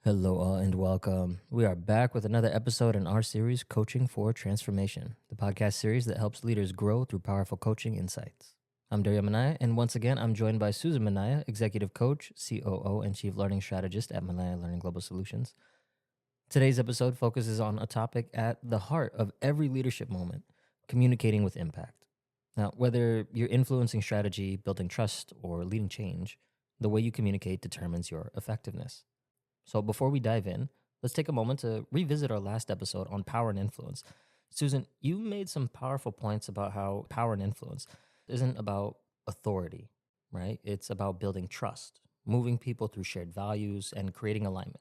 Hello, all, and welcome. We are back with another episode in our series, Coaching for Transformation, the podcast series that helps leaders grow through powerful coaching insights. I'm Dario Minaya, and once again, I'm joined by Susan Minaya, Executive Coach, COO, and Chief Learning Strategist at Minaya Learning Global Solutions. Today's episode focuses on a topic at the heart of every leadership moment, communicating with impact. Now, whether you're influencing strategy, building trust, or leading change, the way you communicate determines your effectiveness. So before we dive in, let's take a moment to revisit our last episode on power and influence. Susan, you made some powerful points about how power and influence isn't about authority, right? It's about building trust, moving people through shared values, and creating alignment.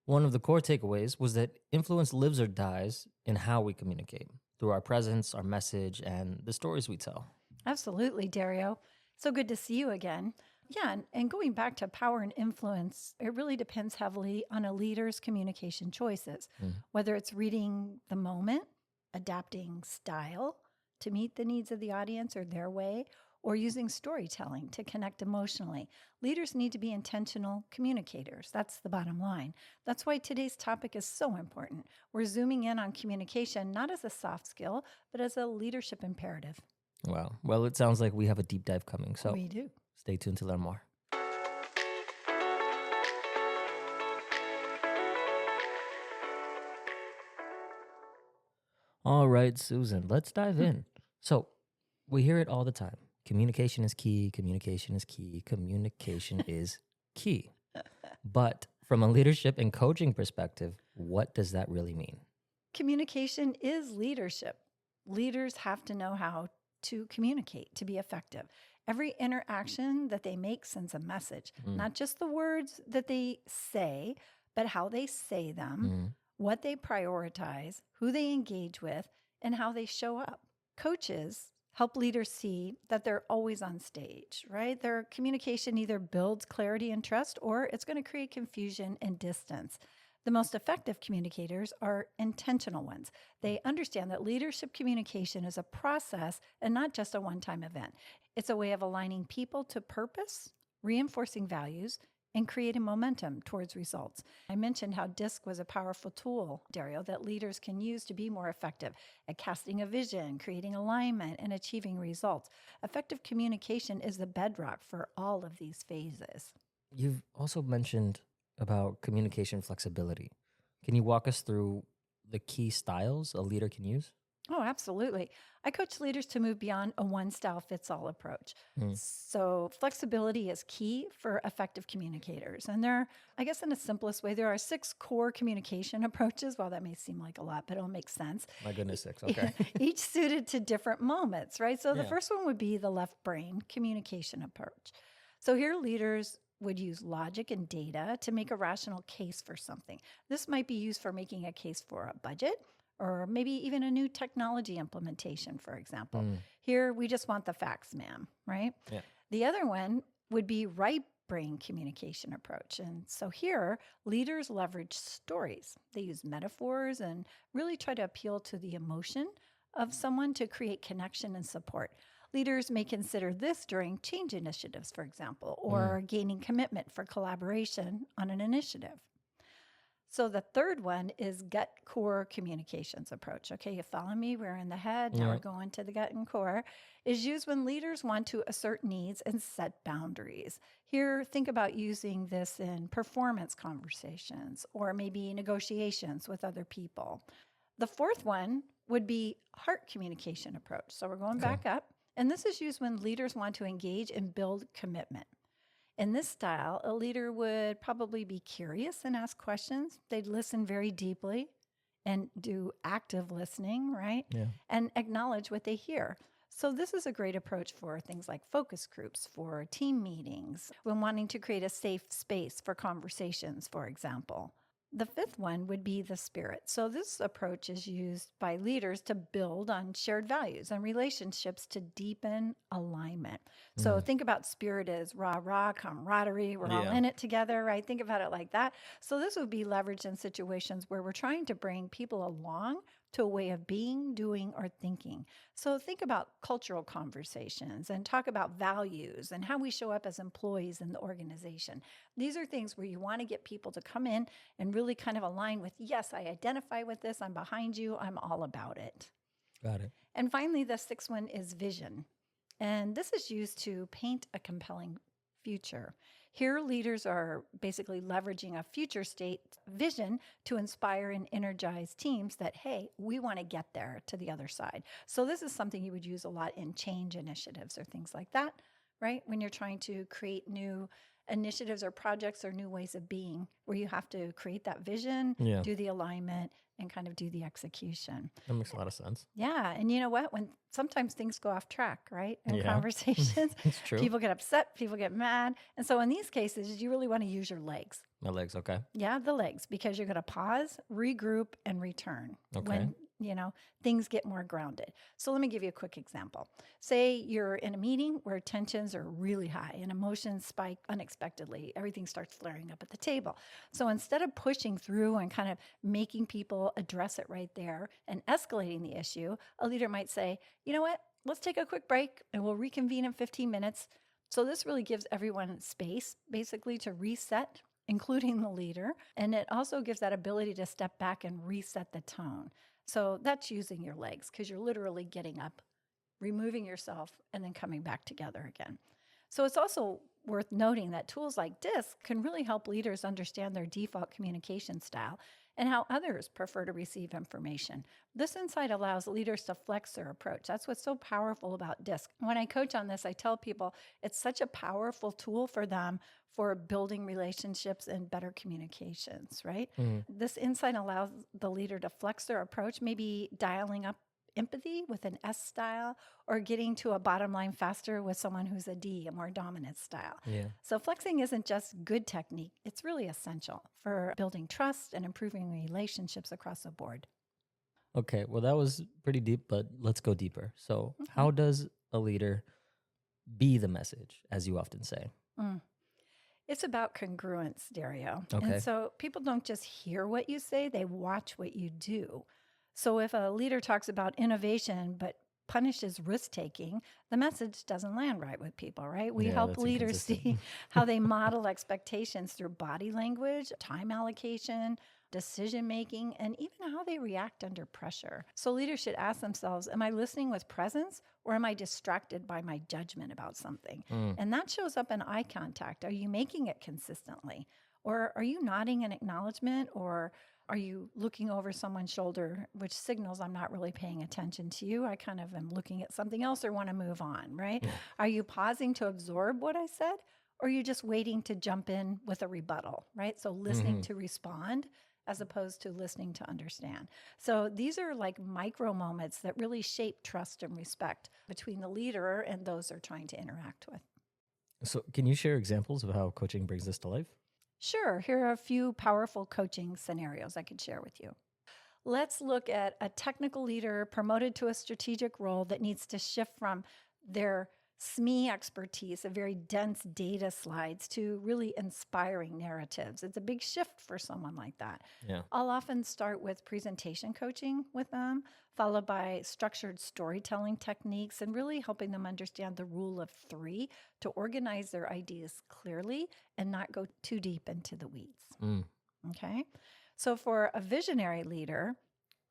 One of the core takeaways was that influence lives or dies in how we communicate, through our presence, our message, and the stories we tell. Absolutely, Dario. So good to see you again. Yeah, and going back to power and influence, it really depends heavily on a leader's communication choices, whether it's reading the moment, adapting style to meet the needs of the audience or their way, or using storytelling to connect emotionally. Leaders need to be intentional communicators. That's the bottom line. That's why today's topic is so important. We're zooming in on communication, not as a soft skill, but as a leadership imperative. Wow. Well, it sounds like we have a deep dive coming, so We do. stay tuned to learn more. All right, Susan, let's dive in. So we hear it all the time. Communication is key. Communication is key. Communication is key. But from a leadership and coaching perspective, what does that really mean? Communication is leadership. Leaders have to know how to communicate to be effective. Every interaction that they make sends a message, not just the words that they say, but how they say them, what they prioritize, who they engage with, and how they show up. Coaches help leaders see that they're always on stage, right? Their communication either builds clarity and trust, or it's going to create confusion and distance. The most effective communicators are intentional ones. They understand that leadership communication is a process and not just a one-time event. It's a way of aligning people to purpose, reinforcing values, and creating momentum towards results. I mentioned how DISC was a powerful tool, Dario, that leaders can use to be more effective at casting a vision, creating alignment, and achieving results. Effective communication is the bedrock for all of these phases. You've also mentioned about communication flexibility. Can you walk us through the key styles a leader can use? Oh, absolutely. I coach leaders to move beyond a one-style-fits-all approach. So flexibility is key for effective communicators. And I guess in the simplest way, there are 6 core communication approaches. Well, that may seem like a lot, but it'll make sense. My goodness, 6. Okay. Each suited to different moments, right? So the Yeah. first one would be the left brain communication approach. So here leaders would use logic and data to make a rational case for something. This might be used for making a case for a budget, or maybe even a new technology implementation, for example. Here, we just want the facts, ma'am, right? Yeah. The other one would be right brain communication approach. And so here, leaders leverage stories. They use metaphors and really try to appeal to the emotion of someone to create connection and support. Leaders may consider this during change initiatives, for example, or gaining commitment for collaboration on an initiative. So the third one is gut core communications approach. Okay, you follow me? We're in the head. Now we're going to the gut and core. Is used when leaders want to assert needs and set boundaries. Here, think about using this in performance conversations or maybe negotiations with other people. The fourth one would be heart communication approach. So we're going back up. And this is used when leaders want to engage and build commitment. In this style, a leader would probably be curious and ask questions. They'd listen very deeply and do active listening, right? Yeah. And acknowledge what they hear. So this is a great approach for things like focus groups, for team meetings, when wanting to create a safe space for conversations, for example. The fifth one would be the spirit. So this approach is used by leaders to build on shared values and relationships to deepen alignment. So think about spirit as rah-rah, camaraderie. We're all in it together, right? Think about it like that. So this would be leveraged in situations where we're trying to bring people along to a way of being, doing, or thinking. So think about cultural conversations and talk about values and how we show up as employees in the organization. These are things where you want to get people to come in and really kind of align with, yes, I identify with this, I'm behind you, I'm all about it. Got it. And finally, the sixth one is vision. And this is used to paint a compelling future. Here, leaders are basically leveraging a future state vision to inspire and energize teams that, hey, we want to get there to the other side. So, this is something you would use a lot in change initiatives or things like that, right? When you're trying to create new initiatives or projects or new ways of being, where you have to create that vision, Yeah. do the alignment, and kind of do the execution. That makes a lot of sense. Yeah. And you know what? When sometimes things go off track, right? In Yeah. conversations, It's true. people get upset, people get mad. And so in these cases, you really want to use your legs. My legs, okay. Yeah, the legs, because you're going to pause, regroup, and return Okay. when, things get more grounded. So let me give you a quick example. Say you're in a meeting where tensions are really high and emotions spike unexpectedly. Everything starts flaring up at the table. So instead of pushing through and kind of making people address it right there and escalating the issue, a leader might say, you know what, let's take a quick break and we'll reconvene in 15 minutes. So this really gives everyone space basically to reset, including the leader. And it also gives that ability to step back and reset the tone. So that's using your legs because you're literally getting up, removing yourself, and then coming back together again. So it's also worth noting that tools like DISC can really help leaders understand their default communication style and how others prefer to receive information. This insight allows leaders to flex their approach. That's what's so powerful about DISC. When I coach on this, I tell people it's such a powerful tool for them for building relationships and better communications, right? This insight allows the leader to flex their approach, maybe dialing up empathy with an S style or getting to a bottom line faster with someone who's a D, a more dominant style. Yeah. So flexing isn't just good technique, it's really essential for building trust and improving relationships across the board. Okay, well, that was pretty deep, but let's go deeper. So, how does a leader be the message, as you often say? It's about congruence, Dario. Okay. And so people don't just hear what you say, they watch what you do. So if a leader talks about innovation but punishes risk taking, the message doesn't land right with people, right? We Yeah, help that's leaders see inconsistent. how they model expectations through body language, time allocation, decision making, and even how they react under pressure. So leaders should ask themselves, am I listening with presence or am I distracted by my judgment about something? And that shows up in eye contact. Are you making it consistently? Or are you nodding an acknowledgement? Or are you looking over someone's shoulder, which signals I'm not really paying attention to you? I kind of am looking at something else or want to move on, right? Are you pausing to absorb what I said? Or are you just waiting to jump in with a rebuttal, right? So listening to respond as opposed to listening to understand. So these are like micro moments that really shape trust and respect between the leader and those they're trying to interact with. So, can you share examples of how coaching brings this to life? Sure, here are a few powerful coaching scenarios I could share with you. Let's look at a technical leader promoted to a strategic role that needs to shift from their SME expertise, a very dense data slides, to really inspiring narratives. It's a big shift for someone like that. Yeah. I'll often start with presentation coaching with them, followed by structured storytelling techniques, and really helping them understand the rule of three to organize their ideas clearly and not go too deep into the weeds. Okay? So for a visionary leader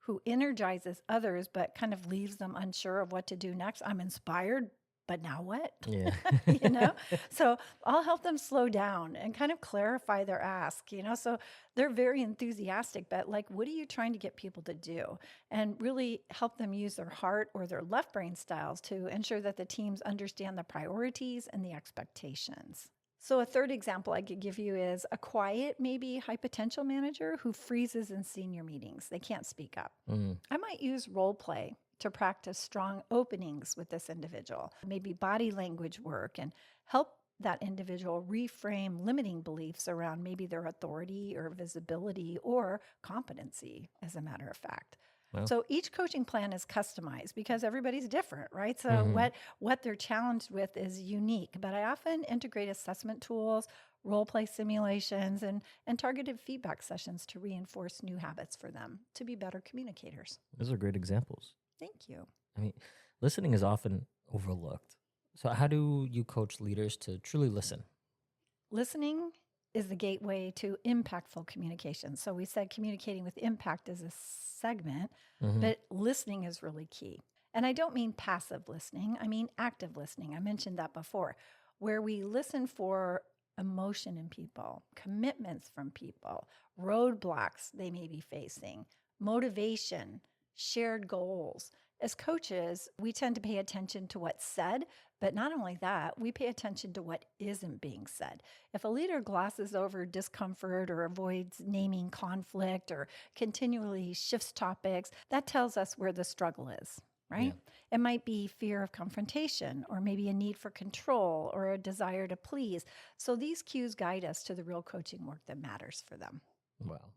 who energizes others but kind of leaves them unsure of what to do next, I'm inspired, but now what? Yeah. So I'll help them slow down and kind of clarify their ask, so they're very enthusiastic, but like, what are you trying to get people to do? And really help them use their heart or their left brain styles to ensure that the teams understand the priorities and the expectations. So a third example I could give you is a quiet, maybe high potential manager who freezes in senior meetings. They can't speak up. I might use role play to practice strong openings with this individual, maybe body language work, and help that individual reframe limiting beliefs around maybe their authority or visibility or competency, as a matter of fact. Well, So each coaching plan is customized because everybody's different, right? So Mhm. what they're challenged with is unique. But I often integrate assessment tools, role play simulations, and targeted feedback sessions to reinforce new habits for them to be better communicators. Those are great examples. Thank you. I mean, listening is often overlooked. So, how do you coach leaders to truly listen? Listening is the gateway to impactful communication. So we said communicating with impact is a segment, Hmm. but listening is really key. And I don't mean passive listening, I mean active listening. I mentioned that before, where we listen for emotion in people, commitments from people, roadblocks they may be facing, motivation, shared goals. As coaches, we tend to pay attention to what's said, but not only that, we pay attention to what isn't being said. If a leader glosses over discomfort or avoids naming conflict or continually shifts topics, that tells us where the struggle is, Yeah. right? It might be fear of confrontation or maybe a need for control or a desire to please. So these cues guide us to the real coaching work that matters for them. Well,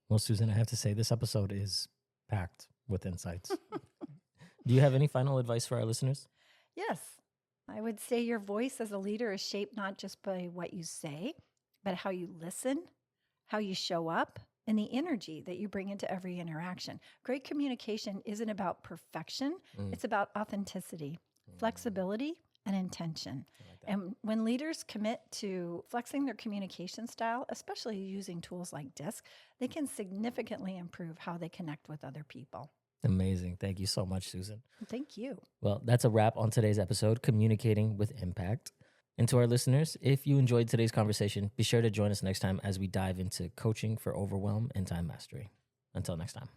well, Susan, I have to say this episode is packed with insights. Do you have any final advice for our listeners? Yes, I would say your voice as a leader is shaped not just by what you say, but how you listen, how you show up, and the energy that you bring into every interaction. Great communication isn't about perfection, Mm. it's about authenticity, flexibility, and intention. I like that. And when leaders commit to flexing their communication style, especially using tools like DISC, they can significantly improve how they connect with other people. Amazing. Thank you so much, Susan. Thank you. Well, that's a wrap on today's episode, Communicating with Impact. And to our listeners, if you enjoyed today's conversation, be sure to join us next time as we dive into coaching for overwhelm and time mastery. Until next time.